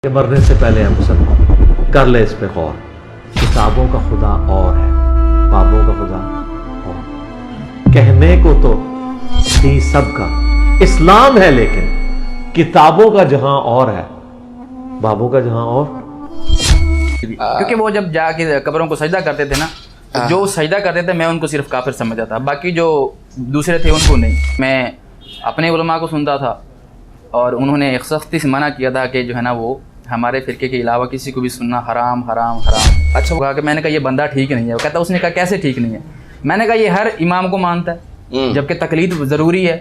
کہ مرنے سے پہلے ہے مسلمان، کر لے اس پہ غور۔ کتابوں کا خدا اور ہے، بابوں کا خدا اور۔ کہنے کو تو تھی سب کا اسلام ہے، لیکن کتابوں کا جہاں اور ہے، بابوں کا جہاں اور۔ کیونکہ وہ جب جا کے قبروں کو سجدہ کرتے تھے نا، جو سجدہ کرتے تھے میں ان کو صرف کافر سمجھتا تھا، باقی جو دوسرے تھے ان کو نہیں۔ میں اپنے علماء کو سنتا تھا اور انہوں نے ایک سختی سے منع کیا تھا کہ جو ہے نا وہ ہمارے فرقے کے علاوہ کسی کو بھی سننا حرام حرام حرام۔ اچھا وہ کہا کہ میں نے کہا یہ بندہ ٹھیک نہیں ہے، وہ کہتا اس نے کہا کیسے ٹھیک نہیں ہے؟ میں نے کہا یہ ہر امام کو مانتا ہے، جبکہ تقلید ضروری ہے۔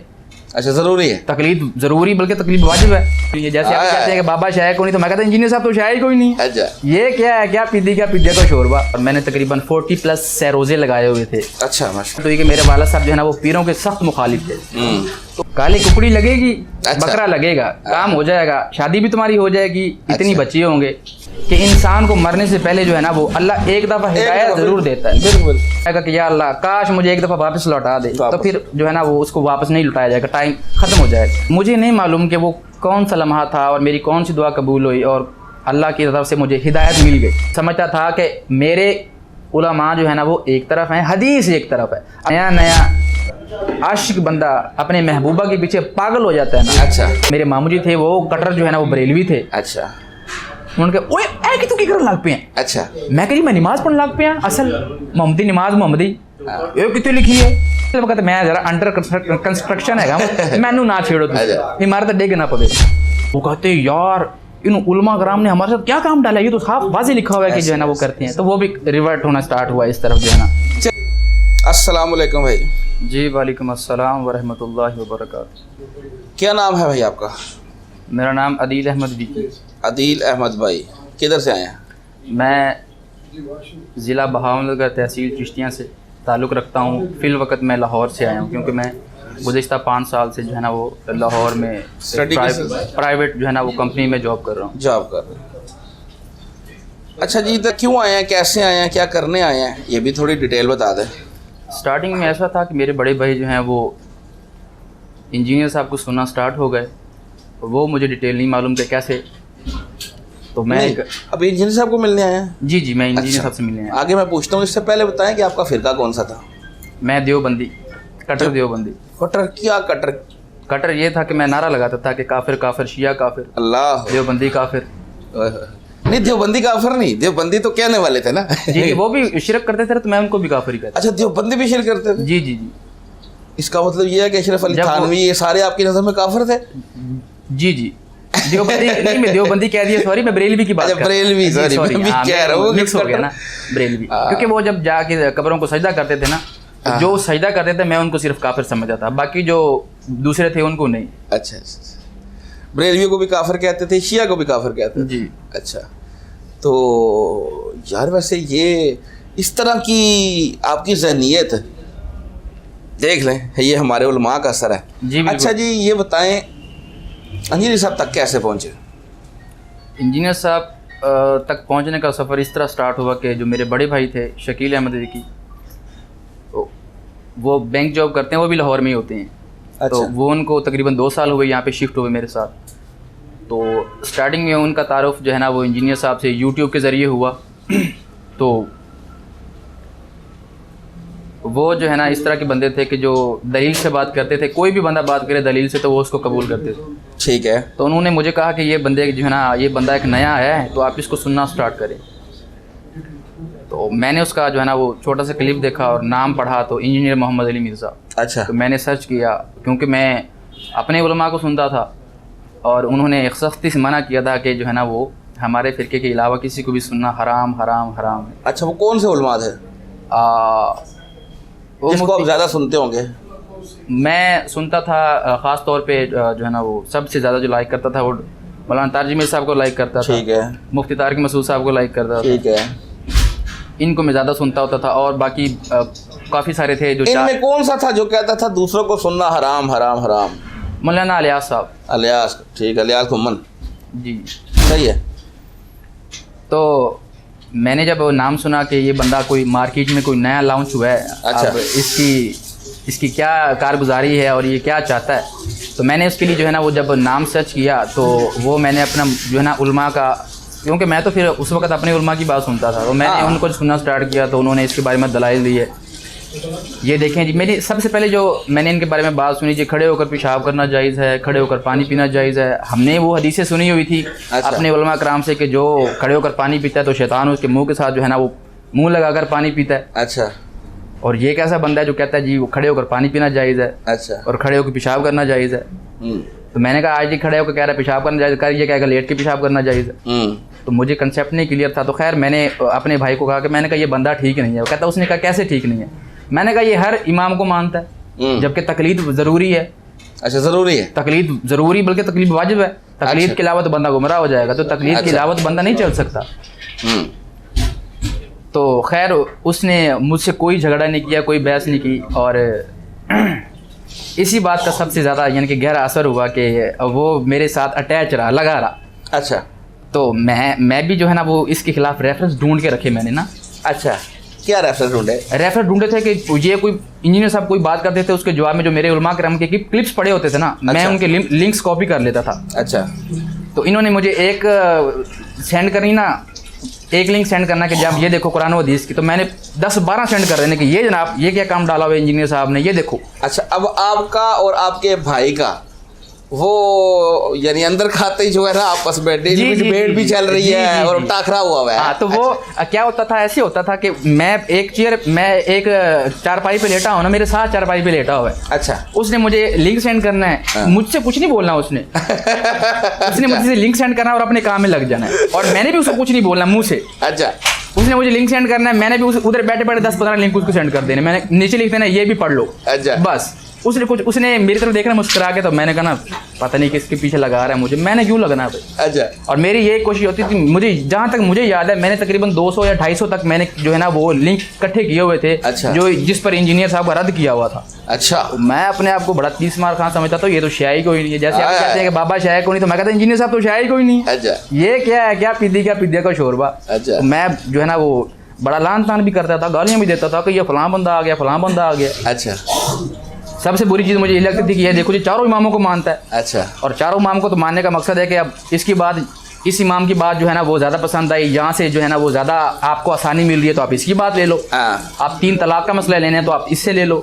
اچھا ضروری ہے تقلید ضروری بلکہ تقلید واجب ہے۔ یہ جیسے آپ کہتے ہیں کہ بابا شاعر کوئی نہیں، تو میں کہتا ہوں انجینئر صاحب تو شاعر کوئی نہیں ہے۔ اچھا یہ کیا ہے، کیا پیدی کا پیدیا کا شوربہ۔ اور میں نے تقریباً 40+ سیروزے لگائے ہوئے تھے۔ اچھا ماشاء تو یہ کہ میرے والد صاحب جو ہے نا وہ پیروں کے سخت مخالف تھے۔ تو کالی ککڑی لگے گی، بکرا لگے گا، کام ہو جائے گا، شادی بھی تمہاری ہو جائے گی، اتنی بچے ہوں گے کہ انسان کو مرنے سے پہلے جو ہے نا وہ اللہ ایک دفعہ ہدایت ضرور دیتا ہے۔ بالکل کہ یا اللہ کاش مجھے ایک دفعہ واپس لوٹا دے، تو پھر جو ہے نا وہ اس کو واپس نہیں لوٹایا جائے گا، ٹائم ختم ہو جائے گا۔ مجھے نہیں معلوم کہ وہ کون سا لمحہ تھا اور میری کون سی دعا قبول ہوئی اور اللہ کی طرف سے مجھے ہدایت مل گئی۔ سمجھتا تھا کہ میرے علماء جو ہے نا وہ ایک طرف ہیں، حدیث ایک طرف ہے۔ نیا نیا عاشق بندہ اپنے محبوبہ کے پیچھے پاگل ہو جاتا ہے نا۔ اچھا میرے ماموں جی تھے وہ کٹر جو ہے نا وہ بریلوی تھے۔ اچھا انہوں نے کہا اوے اے کہ تو کی کرن لگ پے ہیں؟ اچھا میں کہی میں نماز پڑھن لگ پیا اصل محمدی نماز محمدی یہ کتنے لکھی ہے؟ تو کہتے میں ذرا انڈر کنسٹرکشن ہے مینو نہ چھیڑو تم، عمارت ڈگ نہ پڑے۔ وہ کہتے یار ان علماء کرام نے ہمارے ساتھ کیا کام ڈالا، یہ تو صاف واضح لکھا ہوا ہے کہ جو ہے نا وہ کرتے ہیں۔ تو وہ بھی ریورٹ ہونا سٹارٹ ہوا اس طرف جو ہے نا۔ السلام علیکم بھائی۔ جی وعلیکم السلام ورحمۃ اللہ وبرکاتہ۔ کیا نام ہے بھائی آپ کا؟ میرا نام عدیل احمد وکی۔ عدیل احمد بھائی کدھر سے آئے ہیں؟ میں ضلع بہاولپور تحصیل چشتیاں سے تعلق رکھتا ہوں۔ فی الوقت میں لاہور سے آیا ہوں کیونکہ میں گزشتہ 5 سال سے جو ہے نا وہ لاہور میں پرائیویٹ جو ہے نا وہ کمپنی میں جاب کر رہا ہوں۔ جاب کر رہے ہیں۔ اچھا جی تو کیوں آئے ہیں، کیسے آئے ہیں، کیا کرنے آئے ہیں، یہ بھی تھوڑی ڈیٹیل بتا دیں۔ سٹارٹنگ میں ایسا تھا کہ میرے بڑے بھائی جو ہیں وہ انجینئر صاحب کو سننا سٹارٹ ہو گئے، وہ مجھے ڈیٹیل نہیں معلوم کہ کیسے، تو میں اب انجینئر صاحب کو ملنے آئے ہیں؟ جی جی میں انجینئر صاحب سے ملنے آیا۔ آگے میں پوچھتا ہوں، اس سے پہلے بتائیں کہ آپ کا فرقہ کون سا تھا؟ میں دیوبندی، کٹر دیوبندی۔ کٹر کیا کٹر؟ کٹر یہ تھا کہ میں نعرہ لگاتا تھا کہ کافر کافر، شیعہ کافر، اللہ دیوبندی کافر۔ نہیں دیوبندی کافر نہیں، دیوبندی تو کہنے والے تھے نا۔ جی وہ بھی شرک کرتے تھے تو میں ان کو بھی کافر ہی کہتا۔ اچھا دیوبندی بھی شرک کرتے تھے؟ جی جی جی۔ اس کا مطلب یہ ہے کہ اشرف علی تھانوی یہ سارے آپ کی نظر میں کافر تھے؟ جی جی دیوبندی نہیں، میں دیوبندی کہہ دیا، سوری میں بریلوی کی بات کر رہا ہوں۔ بریلوی سوری میں بھی کہہ رہا ہوں، مکس ہو گیا نا بریلوی۔ کیونکہ وہ جب جا کے قبروں کو سجدہ کرتے تھے نا، جو سجدہ کرتے تھے میں ان کو صرف کافر سمجھتا تھا، باقی جو دوسرے تھے ان کو نہیں۔ اچھا بریلوی کو بھی کافر کہتے تھے، شیعہ کو بھی کافر کہتے تھے؟ جی اچھا تو یار ویسے یہ اس طرح کی آپ کی ذہنیت دیکھ لیں، یہ ہمارے علماء کا اثر ہے۔ جی اچھا جی یہ بتائیں انجینئر صاحب تک کیسے پہنچے؟ انجینئر صاحب تک پہنچنے کا سفر اس طرح سٹارٹ ہوا کہ جو میرے بڑے بھائی تھے شکیل احمد وکی، وہ بینک جاب کرتے ہیں، وہ بھی لاہور میں ہی ہوتے ہیں۔ تو وہ ان کو تقریباً 2 سال ہوئے یہاں پہ شفٹ ہوئے میرے ساتھ۔ تو سٹارٹنگ میں ان کا تعارف جو ہے نا وہ انجینئر صاحب سے یوٹیوب کے ذریعے ہوا۔ تو وہ جو ہے نا اس طرح کے بندے تھے کہ جو دلیل سے بات کرتے تھے، کوئی بھی بندہ بات کرے دلیل سے تو وہ اس کو قبول کرتے تھے۔ ٹھیک ہے۔ تو انہوں نے مجھے کہا کہ یہ بندے جو ہے نا یہ بندہ ایک نیا ہے تو آپ اس کو سننا سٹارٹ کریں۔ تو میں نے اس کا جو ہے نا وہ چھوٹا سا کلپ دیکھا اور نام پڑھا تو انجینئر محمد علی مرزا۔ اچھا تو میں نے سرچ کیا کیونکہ میں اپنے علماء کو سنتا تھا اور انہوں نے ایک سختی سے منع کیا تھا کہ جو ہے نا وہ ہمارے فرقے کے علاوہ کسی کو بھی سننا حرام حرام حرام ہے۔ اچھا وہ کون سے علماء تھے جس کو آپ زیادہ سنتے ہوں گے؟ میں سنتا تھا خاص طور پہ جو ہے نا وہ سب سے زیادہ جو لائک کرتا تھا وہ مولانا طارق میر صاحب کو لائک کرتا تھا۔ ٹھیک ہے۔ مفتی طارق مسعود صاحب کو لائک کرتا تھا۔ ٹھیک ہے۔ ان کو میں زیادہ سنتا ہوتا تھا اور باقی کافی سارے تھے جو ان میں کون سا تھا جو کہتا تھا دوسروں کو سننا حرام حرام حرام؟ مولانا الیاس صاحب۔ الیاس، ٹھیک ہے، الیاس کمن۔ جی صحیح ہے۔ تو میں نے جب نام سنا کہ یہ بندہ کوئی مارکیٹ میں کوئی نیا لانچ ہوا ہے، اب اس کی اس کی کیا کارگزاری ہے اور یہ کیا چاہتا ہے. تو میں نے اس کے لیے جو ہے نا وہ جب نام سرچ کیا تو وہ میں نے اپنا جو ہے نا علماء کا, کیونکہ میں تو پھر اس وقت اپنے علماء کی بات سنتا تھا, تو میں نے ان کو سننا سٹارٹ کیا تو انہوں نے اس کے بارے میں دلائل دیے. یہ دیکھیں جی, میری سب سے پہلے جو میں نے ان کے بارے میں بات سنی, جی کھڑے ہو کر پیشاب کرنا جائز ہے, کھڑے ہو کر پانی پینا جائز ہے. ہم نے وہ حدیثیں سنی ہوئی تھی اپنے علماء کرام سے کہ جو کھڑے ہو کر پانی پیتا ہے تو شیطان اس کے منہ کے ساتھ جو ہے نا وہ منہ لگا کر پانی پیتا ہے. اچھا. اور یہ کیسا بندہ ہے جو کہتا ہے جی وہ کھڑے ہو کر پانی پینا جائز ہے اچھا اور کھڑے ہو کے پیشاب کرنا جائز ہے. تو میں نے کہا آج جی کھڑے ہو کے کہہ رہا ہے پیشاب کرنا جائز ہے, یہ کہے گا لیٹ کے پیشاب کرنا جائز ہے. تو مجھے کنسیپٹ نہیں کلیئر تھا. تو خیر میں نے اپنے بھائی کو کہا کہ میں نے کہا یہ بندہ ٹھیک نہیں ہے. وہ کہتا اس نے کہا کیسے ٹھیک نہیں ہے. میں نے کہا یہ ہر امام کو مانتا ہے جبکہ تقلید ضروری ہے. اچھا ضروری ہے تقلید ضروری, بلکہ تقلید واجب ہے. تقلید کے علاوہ تو بندہ گمراہ ہو جائے گا, تو تقلید کے علاوہ تو بندہ نہیں چل سکتا. تو خیر اس نے مجھ سے کوئی جھگڑا نہیں کیا, کوئی بحث نہیں کی, اور اسی بات کا سب سے زیادہ یعنی کہ گہرا اثر ہوا کہ وہ میرے ساتھ اٹیچ رہا, لگا رہا. اچھا. تو میں بھی جو ہے نا وہ اس کے خلاف ریفرنس ڈھونڈ کے رکھے میں نے نا. اچھا کیا ریفرنس ڈھونڈے؟ ریفرنس ڈھونڈے تھے کہ یہ کوئی انجینئر صاحب کوئی بات کرتے تھے, اس کے جواب میں جو میرے علماء کرام کے کلپس پڑے ہوتے تھے نا, میں ان کے لنکس کاپی کر لیتا تھا. اچھا. تو انہوں نے مجھے ایک سینڈ کرنی نا, ایک لنک سینڈ کرنا کہ جب یہ دیکھو قرآن و حدیث کی, تو میں نے 10-12 سینڈ کر دینے کہ یہ جناب یہ کیا کام ڈالا ہوا ہے انجینئر صاحب نے, یہ دیکھو. اچھا. اب آپ کا اور آپ کے بھائی کا وہ یعنی اندر کھاتے ہی جو ہے نا آپس میں ڈیبیٹ بھی چل رہی ہے اور ٹاکرا ہوا ہے. تو وہ کیا ہوتا تھا, ایسے ہوتا تھا کہ میں ایک چارپائی پہ لیٹا ہوں نا, میرے ساتھ چارپائی پہ لیٹا ہوا ہے. اچھا. اس نے مجھے لنک سینڈ کرنا ہے, مجھ سے کچھ نہیں بولنا اس نے مجھ سے لنک سینڈ کرنا اور اپنے کام میں لگ جانا ہے, اور میں نے بھی اس کو کچھ نہیں بولنا منہ سے. اچھا. اس نے مجھے لنک سینڈ کرنا ہے, میں نے بھی ادھر بیٹھے بیٹھے 10-15 لنک اس کو سینڈ کر دینے, میں نے نیچے لکھ دینا یہ بھی پڑھ لو. اچھا. بس اس نے میری طرف دیکھنا مسکرا کے, تو میں نے کہا نا پتہ نہیں کس کے پیچھے لگا رہا ہے مجھے, میں نے کیوں لگنا ہے. اچھا. اور میری یہ کوشش ہوتی تھی, مجھے جہاں تک مجھے یاد ہے میں نے تقریباً 200 یا 250 تک میں نے جو ہے نا وہ لنک اکٹھے کیے ہوئے تھے. اچھا. جو جس پر انجینئر صاحب کا رد کیا ہوا تھا. اچھا. میں اپنے آپ کو بڑا 30 مار خان سمجھتا تھا, یہ تو شاعری کوئی نہیں ہے. جیسے آپ کہتے ہیں کہ بابا شاعر کوئی نہیں, تو میں کہتا انجینئر صاحب تو شاعری کوئی نہیں. اچھا. یہ کیا ہے, کیا پیدیا کا شوربہ. اچھا. میں جو ہے نا وہ بڑا لان تان بھی کرتا تھا, گالیاں بھی دیتا تھا کہ یہ فلاں بندہ آ گیا, فلاں بندہ آ گیا. اچھا. سب سے بری چیز مجھے یہ لگتی تھی کہ یہ دیکھو جی چاروں اماموں کو مانتا ہے. اچھا. اور چاروں امام کو تو ماننے کا مقصد ہے کہ اب اس کی بات, اس امام کی بات جو ہے نا وہ زیادہ پسند آئی, یہاں سے جو ہے نا وہ زیادہ آپ کو آسانی مل رہی ہے تو آپ اس کی بات لے لو. آپ 3 طلاق کا مسئلہ لینا ہے تو آپ اس سے لے لو,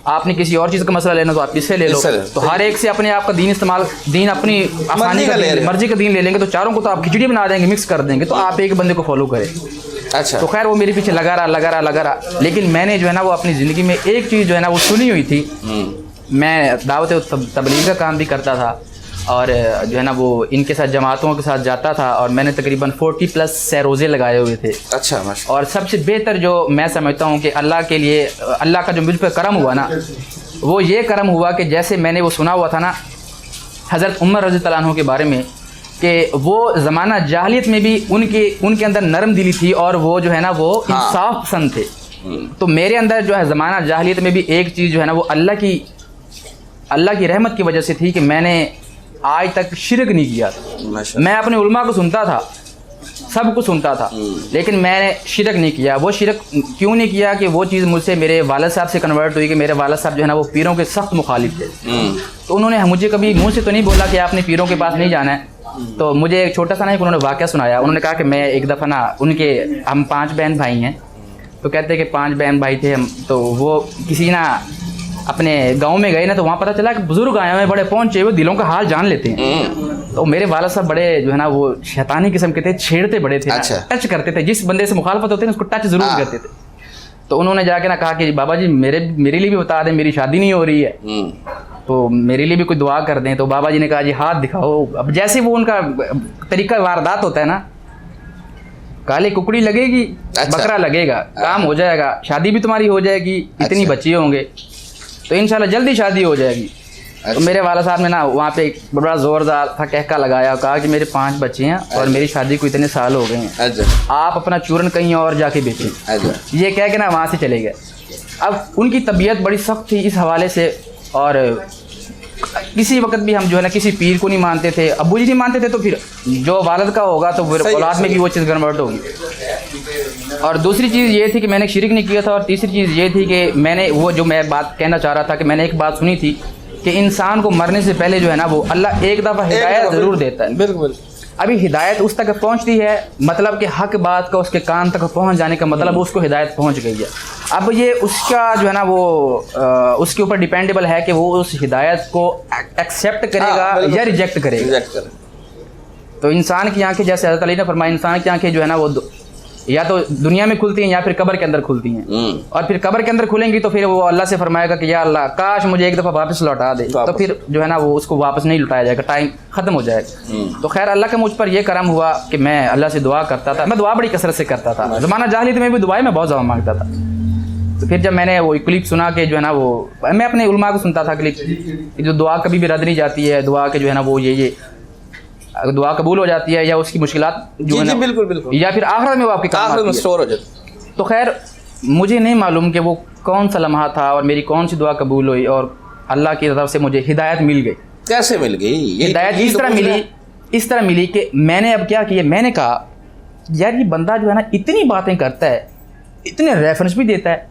آپ نے کسی اور چیز کا مسئلہ لینا تو آپ اس سے لے لو. تو ہر ایک سے اپنے آپ کا دین استعمال, دین اپنی آسانی کا مرضی کا دین لے لیں گے, تو چاروں کو تو آپ کھچڑی بنا دیں گے, مکس کر دیں گے, تو آپ ایک بندے کو فالو کریں. اچھا. تو خیر وہ میرے پیچھے لگا رہا, لیکن میں نے جو ہے نا وہ اپنی زندگی میں ایک چیز جو ہے نا وہ سنی ہوئی تھی. میں دعوت تبلیغ کا کام بھی کرتا تھا, اور جو ہے نا وہ ان کے ساتھ جماعتوں کے ساتھ جاتا تھا, اور میں نے تقریباً 40+ سہ روزے لگائے ہوئے تھے. اچھا. اور سب سے بہتر جو میں سمجھتا ہوں کہ اللہ کے لیے, اللہ کا جو مجھ پہ کرم ہوا نا, وہ یہ کرم ہوا کہ جیسے میں نے وہ سنا ہوا تھا نا حضرت عمر رضی اللہ عنہ کے بارے میں, کہ وہ زمانہ جاہلیت میں بھی ان کے اندر نرم دلی تھی, اور وہ جو ہے نا وہ انصاف پسند تھے. تو میرے اندر جو ہے زمانہ جاہلیت میں بھی ایک چیز جو ہے نا وہ اللہ کی رحمت کی وجہ سے تھی کہ میں نے آج تک شرک نہیں کیا تھا. میں اپنے علماء کو سنتا تھا, سب کو سنتا تھا, لیکن میں نے شرک نہیں کیا. وہ شرک کیوں نہیں کیا کہ وہ چیز مجھ سے میرے والد صاحب سے کنورٹ ہوئی, کہ میرے والد صاحب جو ہے نا وہ پیروں کے سخت مخالف تھے. تو انہوں نے مجھے کبھی منہ سے تو نہیں بولا کہ آپ نے پیروں کے پاس نہیں جانا ہے. تو مجھے ایک چھوٹا سا نا انہوں نے واقعہ سنایا. انہوں نے کہا کہ میں ایک دفعہ نا ہم 5 بہن بھائی ہیں, تو کہتے ہیں کہ 5 بہن بھائی تھے ہم, تو وہ کسی نا اپنے گاؤں میں گئے نا, تو وہاں پتہ چلا کہ بزرگ آئے ہوئے بڑے پہنچے ہوئے, دلوں کا حال جان لیتے ہیں. تو میرے والد صاحب بڑے جو ہے نا وہ شیطانی قسم کے تھے, چھیڑتے بڑے تھے, ٹچ کرتے تھے, جس بندے سے مخالفت ہوتے ہیں اس کو ٹچ ضرور کرتے تھے. تو انہوں نے جا کے نا کہا کہ بابا جی میرے لیے بھی بتا دیں, میری شادی نہیں ہو رہی ہے, تو میرے لیے بھی کوئی دعا کر دیں. تو بابا جی نے کہا جی ہاتھ دکھاؤ. اب جیسے وہ ان کا طریقہ واردات ہوتا ہے نا, کالی ککڑی لگے گی, بکرا لگے گا, کام ہو جائے گا, شادی بھی تمہاری ہو جائے گی, اتنی بچے ہوں گے, تو انشاءاللہ جلدی شادی ہو جائے گی. تو میرے والد صاحب نے نا وہاں پہ ایک بڑا زوردار تھا کہکا لگایا, کہا کہ میرے 5 بچے ہیں اور میری شادی کو اتنے سال ہو گئے ہیں, آپ اپنا چورن کہیں اور جا کے بیچیں. یہ کہہ کے نا وہاں سے چلے گئے. اب ان کی طبیعت بڑی سخت تھی اس حوالے سے, اور کسی وقت بھی ہم جو ہے نا کسی پیر کو نہیں مانتے تھے, ابو جی نہیں مانتے تھے, تو پھر جو والد کا ہوگا تو پھر اولاد میں بھی وہ چیز کنورٹ ہوگی. اور دوسری چیز یہ تھی کہ میں نے شرک نہیں کیا تھا, اور تیسری چیز یہ تھی کہ میں نے وہ جو میں بات کہنا چاہ رہا تھا کہ میں نے ایک بات سنی تھی کہ انسان کو مرنے سے پہلے جو ہے نا وہ اللہ ایک دفعہ ہدایت ضرور دیتا ہے. بالکل. ابھی ہدایت اس تک پہنچتی ہے, مطلب کہ حق بات کا اس کے کان تک پہنچ جانے کا مطلب اس کو ہدایت پہنچ گئی ہے. اب یہ اس کا جو ہے نا وہ اس کے اوپر ڈیپینڈیبل ہے کہ وہ اس ہدایت کو ایکسیپٹ کرے گا یا ریجیکٹ کرے گا. تو انسان کی آنکھیں, جیسے حضرت علی نے فرمایا, انسان کی آنکھیں جو ہے نا وہ یا تو دنیا میں کھلتی ہیں یا پھر قبر کے اندر کھلتی ہیں, اور پھر قبر کے اندر کھلیں گی تو پھر وہ اللہ سے فرمائے گا کہ یا اللہ کاش مجھے ایک دفعہ واپس لوٹا دے, تو پھر جو ہے نا وہ اس کو واپس نہیں لوٹایا جائے گا, ٹائم ختم ہو جائے گا. تو خیر اللہ کا مجھ پر یہ کرم ہوا کہ میں اللہ سے دعا کرتا تھا, میں دعا بڑی کثرت سے کرتا تھا, زمانہ جاہلیت میں بھی دعائیں میں بہت زیادہ مانگتا تھا. تو پھر جب میں نے وہ کلپ سنا کہ جو ہے نا وہ میں اپنے علماء کو سنتا تھا کلپ, جو دعا کبھی بھی رد نہیں جاتی ہے, دعا کے جو ہے نا وہ یہ دعا قبول ہو جاتی ہے یا اس کی مشکلات جو ہے نا بالکل بالکل, یا پھر آخرت میں وہ آپ کے کام آتی ہے, اسٹور ہو جاتی. تو خیر مجھے نہیں معلوم کہ وہ کون سا لمحہ تھا اور میری کون سی دعا قبول ہوئی اور اللہ کی طرف سے مجھے ہدایت مل گئی. کیسے مل گئی ہدایت؟ اس طرح ملی کہ میں نے اب کیا کیا, میں نے کہا یار یہ بندہ جو ہے نا اتنی باتیں کرتا ہے, اتنے ریفرنس بھی دیتا ہے,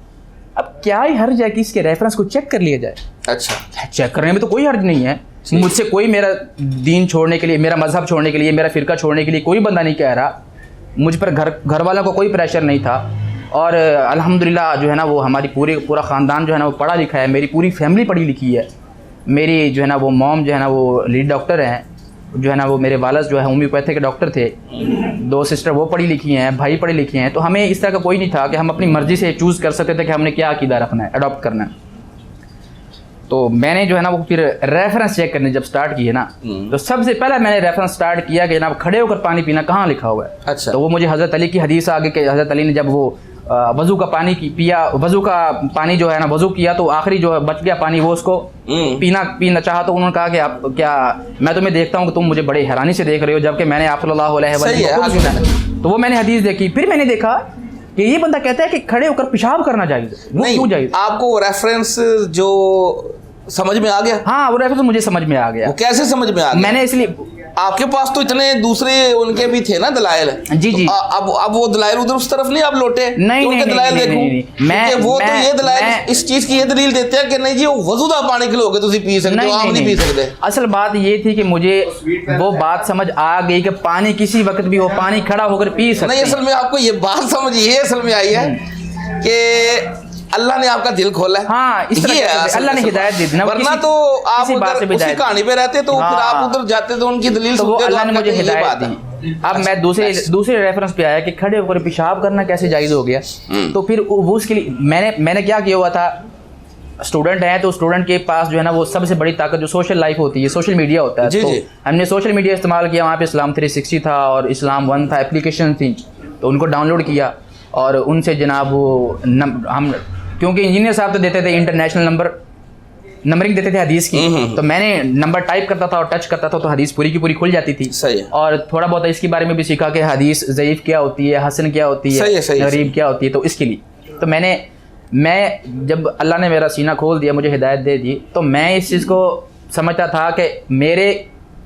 اب کیا ہی حرج ہے کہ اس کے ریفرنس کو چیک کر لیا جائے. اچھا, چیک کرنے میں تو کوئی حرج نہیں ہے. مجھ سے کوئی میرا دین چھوڑنے کے لیے, میرا مذہب چھوڑنے کے لیے, میرا فرقہ چھوڑنے کے لیے کوئی بندہ نہیں کہہ رہا. مجھ پر گھر والوں کو کوئی پریشر نہیں تھا, اور الحمدللہ جو ہے نا وہ ہماری پورا خاندان جو ہے نا وہ پڑھا لکھا ہے, میری پوری فیملی پڑھی لکھی ہے. میری جو ہے نا وہ موم جو ہے نا وہ لیڈ ڈاکٹر ہیں, جو ہے نا وہ میرے والد جو ہے ہومیوپیتھی کے ڈاکٹر تھے, 2 سسٹر وہ پڑھی لکھی ہیں, بھائی پڑھے لکھے ہیں. تو ہمیں اس طرح کا کوئی نہیں تھا کہ ہم اپنی مرضی سے چوز کر سکتے تھے کہ ہم نے کیا عقیدہ رکھنا ہے, اڈاپٹ کرنا ہے. تو میں نے جو ہے نا وہ پھر ریفرنس چیک کرنے جب سٹارٹ کیے نا, تو سب سے پہلے میں نے ریفرنس سٹارٹ کیا کہ جناب کھڑے ہو کر پانی پینا کہاں لکھا ہوا ہے. اچھا. تو وہ مجھے حضرت علی کی حدیث آگے کہ حضرت علی نے جب وہ وضو کا پانی پیا, وضو کا پانی جو ہے نا وضو کیا تو آخری جو بچ گیا پانی وہ اس کو پینا چاہا, تو انہوں نے کہا کہ آپ کیا, میں تمہیں دیکھتا ہوں کہ تم مجھے بڑے حیرانی سے دیکھ رہے ہو, جبکہ میں نے آپ صلی اللہ علیہ وسلم. تو وہ میں نے حدیث دیکھی, پھر میں نے دیکھا کہ یہ بندہ کہتا ہے کہ کھڑے ہو کر پیشاب کرنا جائز ہے. وہ کیوں جائز؟ آپ کو ریفرنس جو سمجھ میں آ گیا؟ ہاں وہ ریفرنس مجھے سمجھ میں آ گیا. وہ کیسے سمجھ میں آ گیا؟ میں نے اس لیے, آپ کے پاس تو اتنے دوسرے ان کے بھی تھے نا دلائل. جی جی. اب وہ دلائل ادھر اس طرف نہیں آپ لوٹے؟ نہیں ان کے دلائل دیکھوں, وہ تو یہ دلائل اس چیز کی یہ دلیل دیتے ہیں کہ نہیں جی وہ وضو پانی کے لوگ تسی پی سکتے ہو, آپ نہیں پی سکتے. اصل بات یہ تھی کہ مجھے وہ بات سمجھ آ گئی کہ پانی کسی وقت بھی ہو, پانی کھڑا ہو کر پی سکتے. نہیں, اصل میں آپ کو یہ بات سمجھ یہ اصل میں آئی ہے کہ اللہ نے آپ کا دل کھولا ہے. ہاں اس طرح اللہ نے ہدایت دی تھی, ورنہ تو آپ اگر اسی کہانی پہ رہتے تو پھر آپ ادھر جاتے تو ان کی دلیل سنتے, تو اللہ نے مجھے ہدایت دی. اب میں دوسرے ریفرنس پہ آیا کہ کھڑے ہو کر پیشاب کرنا کیسے جائز ہو گیا. تو پھر وہ اس کے لیے میں نے کیا ہوا تھا, اسٹوڈنٹ ہیں تو اسٹوڈنٹ کے پاس جو ہے نا وہ سب سے بڑی طاقت جو سوشل لائف ہوتی ہے, سوشل میڈیا ہوتا ہے. تو ہم نے سوشل میڈیا استعمال کیا, وہاں پہ اسلام 360 تھا اور اسلام 1 تھا, اپلیکیشن تھی, تو ان کو ڈاؤن لوڈ کیا اور ان سے جناب وہ ہم, کیونکہ انجینئر صاحب تو دیتے تھے انٹرنیشنل نمبرنگ دیتے تھے حدیث کی, تو میں نے نمبر ٹائپ کرتا تھا اور ٹچ کرتا تھا تو حدیث پوری کی پوری کھل جاتی تھی. اور تھوڑا بہت اس کے بارے میں بھی سیکھا کہ حدیث ضعیف کیا ہوتی ہے, حسن کیا ہوتی ہے, غریب کیا ہوتی ہے. تو اس کے لیے تو میں جب اللہ نے میرا سینہ کھول دیا, مجھے ہدایت دے دی, تو میں اس چیز کو سمجھتا تھا کہ میرے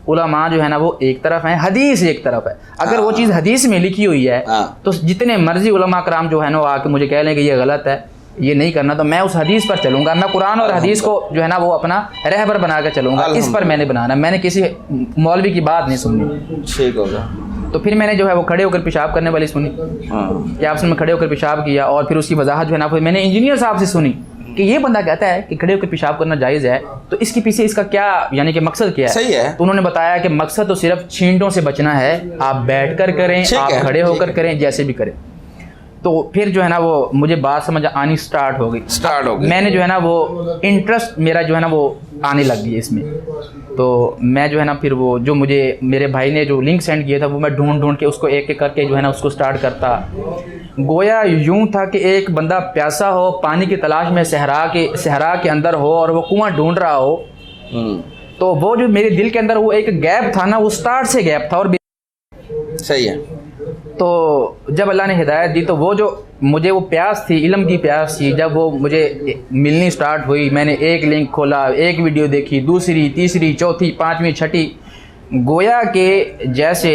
علماء جو ہے نا وہ ایک طرف ہیں, حدیث ایک طرف ہے. اگر وہ چیز حدیث میں لکھی ہوئی ہے تو جتنے مرضی علماء کرام جو ہے نا وہ آ کے مجھے کہہ لیں کہ یہ غلط ہے, یہ نہیں کرنا, تو میں اس حدیث پر چلوں گا. میں قرآن اور حدیث کو جو ہے نا وہ اپنا رہبر بنا کر چلوں گا, اس پر میں نے بنانا. میں نے کسی مولوی کی بات نہیں سننی. ٹھیک ہوگا. تو پھر میں نے جو ہے وہ کھڑے ہو کر پیشاب کرنے والی سنی کہ آپ نے کھڑے ہو کر پیشاب کیا, اور پھر اس کی وضاحت جو ہے نا پھر میں نے انجینئر صاحب سے سنی کہ یہ بندہ کہتا ہے کہ کھڑے ہو کر پیشاب کرنا جائز ہے, تو اس کے پیچھے اس کا کیا یعنی کہ مقصد کیا ہے. صحیح ہے. تو انہوں نے بتایا کہ مقصد تو صرف چھینٹوں سے بچنا ہے, آپ بیٹھ کر کریں, آپ کھڑے ہو کر کریں, جیسے بھی کریں. تو پھر جو ہے نا وہ مجھے بات سمجھ آنی سٹارٹ ہو گئی. میں نے جو ہے نا وہ انٹرسٹ میرا جو ہے نا وہ آنے لگ گئی اس میں. تو میں جو ہے نا پھر وہ جو مجھے میرے بھائی نے جو لنک سینڈ کیا تھا وہ میں ڈھونڈ کے اس کو ایک ایک کر کے جو ہے نا اس کو سٹارٹ کرتا. گویا یوں تھا کہ ایک بندہ پیاسا ہو, پانی کی تلاش میں صحرا کے اندر ہو اور وہ کنواں ڈھونڈ رہا ہو, تو وہ جو میرے دل کے اندر وہ ایک گیپ تھا نا, وہ سٹارٹ سے گیپ تھا. اور صحیح ہے. تو جب اللہ نے ہدایت دی تو وہ جو مجھے وہ پیاس تھی, علم کی پیاس تھی, جب وہ مجھے ملنی سٹارٹ ہوئی, میں نے ایک لنک کھولا, ایک ویڈیو دیکھی, دوسری, تیسری, چوتھی, پانچویں, چھٹی, گویا کہ جیسے